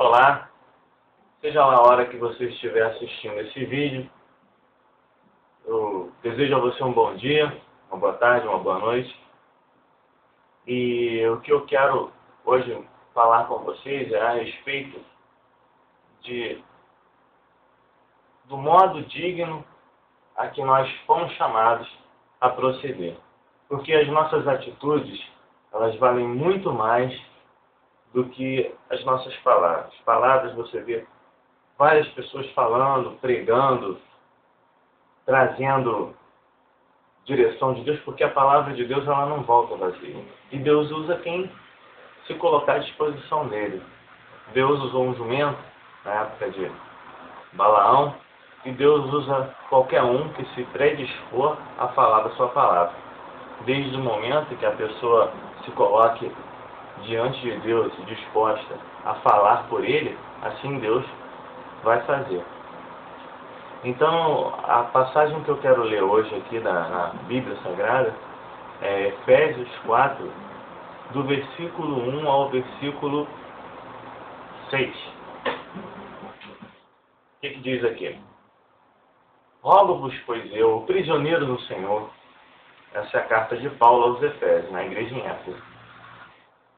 Olá, seja lá a hora que você estiver assistindo esse vídeo, eu desejo a você um bom dia, uma boa tarde, uma boa noite. E o que eu quero hoje falar com vocês é a respeito do modo digno a que nós fomos chamados a proceder. Porque as nossas atitudes, elas valem muito mais do que as nossas palavras. Palavras, você vê várias pessoas falando, pregando, trazendo direção de Deus, porque a palavra de Deus ela não volta vazia. E Deus usa quem se colocar à disposição dele. Deus usou um jumento na época de Balaão, e Deus usa qualquer um que se predispor a falar da sua palavra. Desde o momento que a pessoa se coloque diante de Deus, disposta a falar por Ele, assim Deus vai fazer. Então, a passagem que eu quero ler hoje aqui na Bíblia Sagrada é Efésios 4, do versículo 1 ao versículo 6. O que diz aqui? Rogo-vos, pois eu, o prisioneiro no Senhor, essa é a carta de Paulo aos Efésios, na igreja em Éfeso,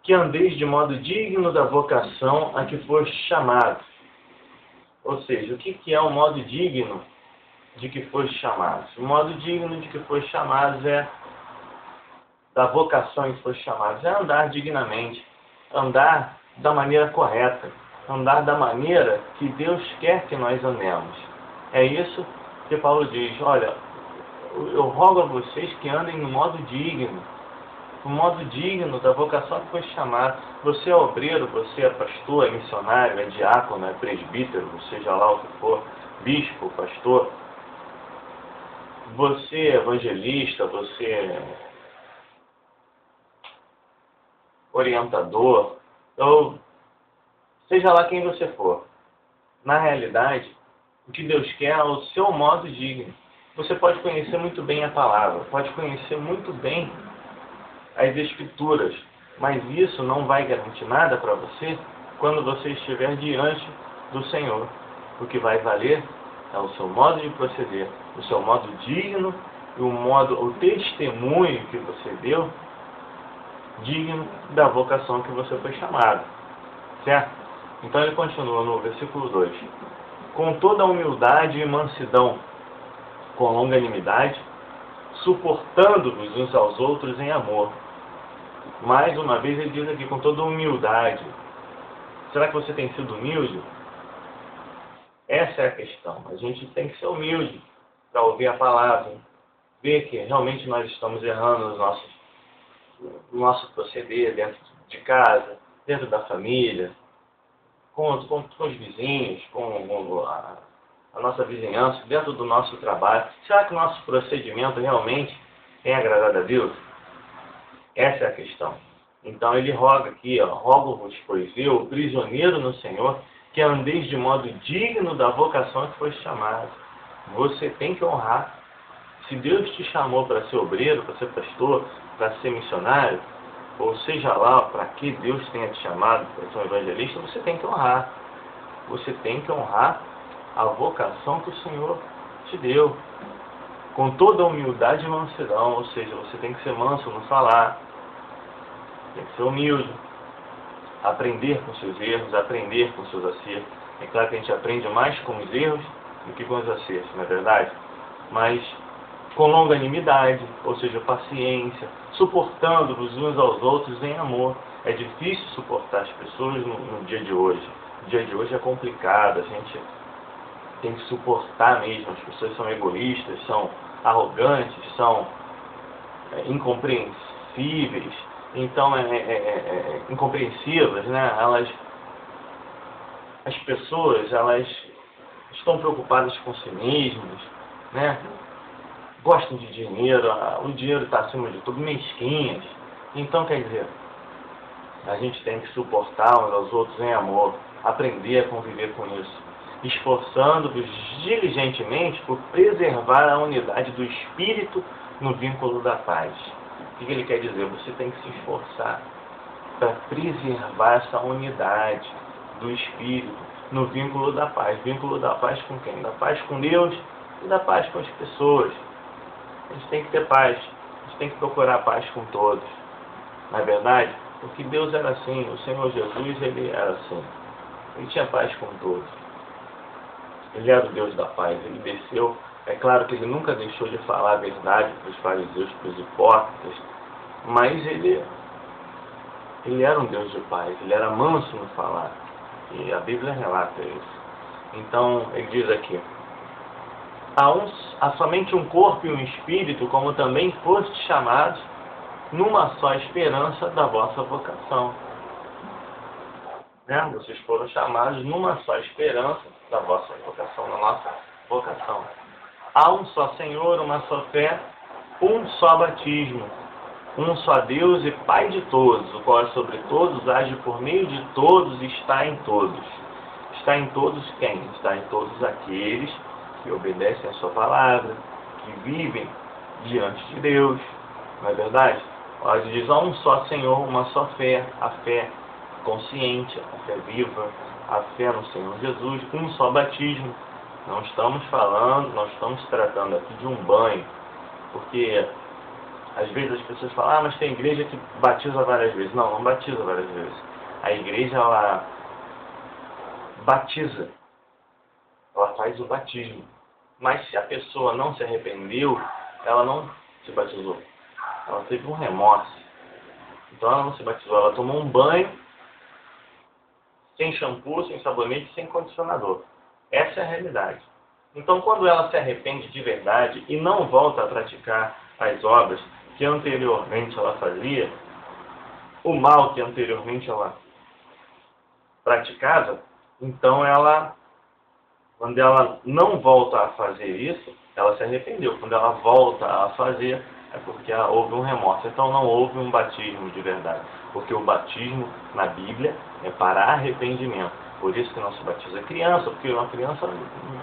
que andeis de modo digno da vocação a que foste chamados. Ou seja, o que é o modo digno de que foste chamados? O modo digno de que foste chamados é da vocação em que foste chamados, é andar dignamente, andar da maneira correta, andar da maneira que Deus quer que nós andemos. É isso que Paulo diz: olha, eu rogo a vocês que andem no modo digno, o modo digno da vocação que foi chamado. Você é obreiro, você é pastor, é missionário, é diácono, é presbítero, seja lá o que for, bispo, pastor, você é evangelista, você é orientador, ou seja lá quem você for. Na realidade, o que Deus quer é o seu modo digno. Você pode conhecer muito bem a palavra, pode conhecer muito bem as Escrituras, mas isso não vai garantir nada para você quando você estiver diante do Senhor. O que vai valer é o seu modo de proceder, o seu modo digno e o testemunho que você deu digno da vocação que você foi chamado. Certo? Então ele continua no versículo 2. Com toda a humildade e mansidão, com longanimidade, suportando-vos uns aos outros em amor. Mais uma vez ele diz aqui, com toda humildade. Será que você tem sido humilde? Essa é a questão. A gente tem que ser humilde para ouvir a palavra, ver que realmente nós estamos errando no nosso proceder dentro de casa, dentro da família, com os vizinhos, com a nossa vizinhança, dentro do nosso trabalho. Será que o nosso procedimento realmente tem agradado a Deus? Essa é a questão. Então ele roga aqui, rogo-vos, pois eu, prisioneiro no Senhor, que andeis de modo digno da vocação que foi chamado. Você tem que honrar. Se Deus te chamou para ser obreiro, para ser pastor, para ser missionário, ou seja lá para que Deus tenha te chamado para ser um evangelista, você tem que honrar. Você tem que honrar a vocação que o Senhor te deu, com toda a humildade e mansidão. Ou seja, você tem que ser manso no falar, tem que ser humilde, aprender com seus erros, aprender com seus acertos. É claro que a gente aprende mais com os erros do que com os acertos, não é verdade? Mas com longanimidade, ou seja, paciência, suportando-vos uns aos outros em amor. É difícil suportar as pessoas no dia de hoje. O dia de hoje é complicado, a gente tem que suportar mesmo. As pessoas são egoístas, são arrogantes, são incompreensíveis, então incompreensivas, né? As pessoas, elas estão preocupadas com si mesmas, né? Gostam de dinheiro, o dinheiro está acima de tudo, mesquinhas. Então, quer dizer, a gente tem que suportar uns aos outros em amor, aprender a conviver com isso, esforçando-vos diligentemente por preservar a unidade do Espírito no vínculo da paz. O que ele quer dizer? Você tem que se esforçar para preservar essa unidade. do Espírito, no vínculo da paz. Vínculo da paz com quem? Da paz com Deus e da paz com as pessoas. A gente tem que ter paz, a gente tem que procurar paz com todos. Não é verdade? Porque Deus era assim, o Senhor Jesus, ele era assim. Ele tinha paz com todos. Ele era o Deus da paz, ele desceu. É claro que ele nunca deixou de falar a verdade para os fariseus, para os hipócritas, mas ele era um Deus de paz, ele era manso no falar. E a Bíblia relata isso. Então, ele diz aqui: há somente um corpo e um espírito, como também fostes chamados, numa só esperança da vossa vocação. Né? Vocês foram chamados numa só esperança da vossa vocação, da nossa vocação. Há um só Senhor, uma só fé, um só batismo, um só Deus e Pai de todos, o qual é sobre todos, age por meio de todos e está em todos. Está em todos quem? Está em todos aqueles que obedecem a sua palavra, que vivem diante de Deus. Não é verdade? Ele diz: há um só Senhor, uma só fé, a fé consciente, a fé viva, a fé no Senhor Jesus, um só batismo. Não estamos falando, nós estamos tratando aqui de um banho, porque às vezes as pessoas falam: mas tem igreja que batiza várias vezes. Não, não batiza várias vezes. A igreja, ela batiza, ela faz o batismo. Mas se a pessoa não se arrependeu, ela não se batizou. Ela teve um remorso. Então ela não se batizou, ela tomou um banho sem shampoo, sem sabonete, sem condicionador. Essa é a realidade. Então, quando ela se arrepende de verdade e não volta a praticar as obras que anteriormente ela fazia, o mal que anteriormente ela praticava, então ela, quando ela não volta a fazer isso, ela se arrependeu. Quando ela volta a fazer, é porque houve um remorso. Então não houve um batismo de verdade. Porque o batismo na Bíblia é para arrependimento. Por isso que não se batiza criança, porque uma criança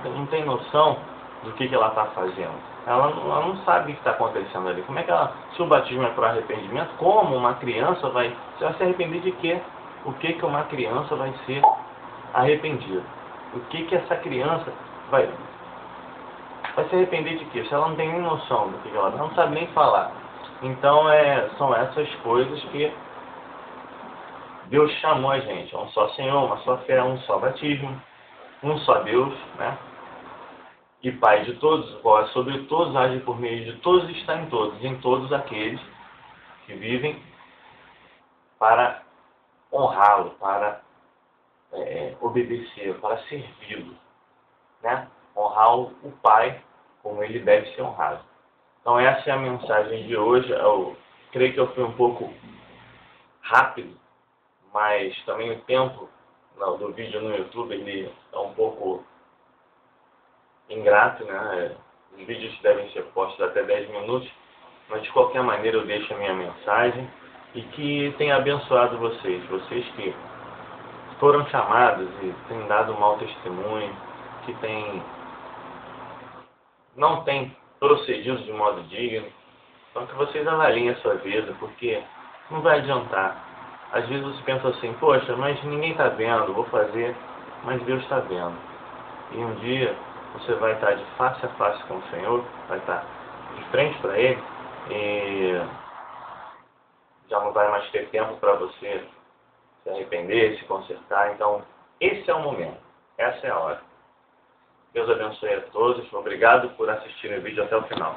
não tem noção do que ela está fazendo. Ela não sabe o que está acontecendo ali. Como é que ela, se o batismo é para arrependimento, como uma criança vai se arrepender de quê? O que uma criança vai ser arrependida? O que essa criança vai se arrepender de quê? Se ela não tem nem noção do que ela não sabe nem falar. Então são essas coisas que Deus chamou a gente. Um só Senhor, uma só fé, um só batismo, um só Deus, né? E Pai de todos, o qual é sobre todos, age por meio de todos e está em todos aqueles que vivem para honrá-lo, para obedecer, para servi-lo, né? Honrar o Pai como ele deve ser honrado. Então essa é a mensagem de hoje. Eu creio que eu fui um pouco rápido, mas também o tempo do vídeo no YouTube ele é um pouco ingrato, né? Os vídeos devem ser postos até 10 minutos, mas de qualquer maneira eu deixo a minha mensagem e que tenha abençoado vocês que foram chamados e têm dado um mau testemunho, que não têm procedido de modo digno. Então que vocês avaliem a sua vida, porque não vai adiantar. Às vezes você pensa assim: poxa, mas ninguém está vendo, vou fazer, mas Deus está vendo. E um dia você vai estar de face a face com o Senhor, vai estar de frente para Ele, e já não vai mais ter tempo para você se arrepender, se consertar. Então, esse é o momento, essa é a hora. Deus abençoe a todos, obrigado por assistirem o vídeo até o final.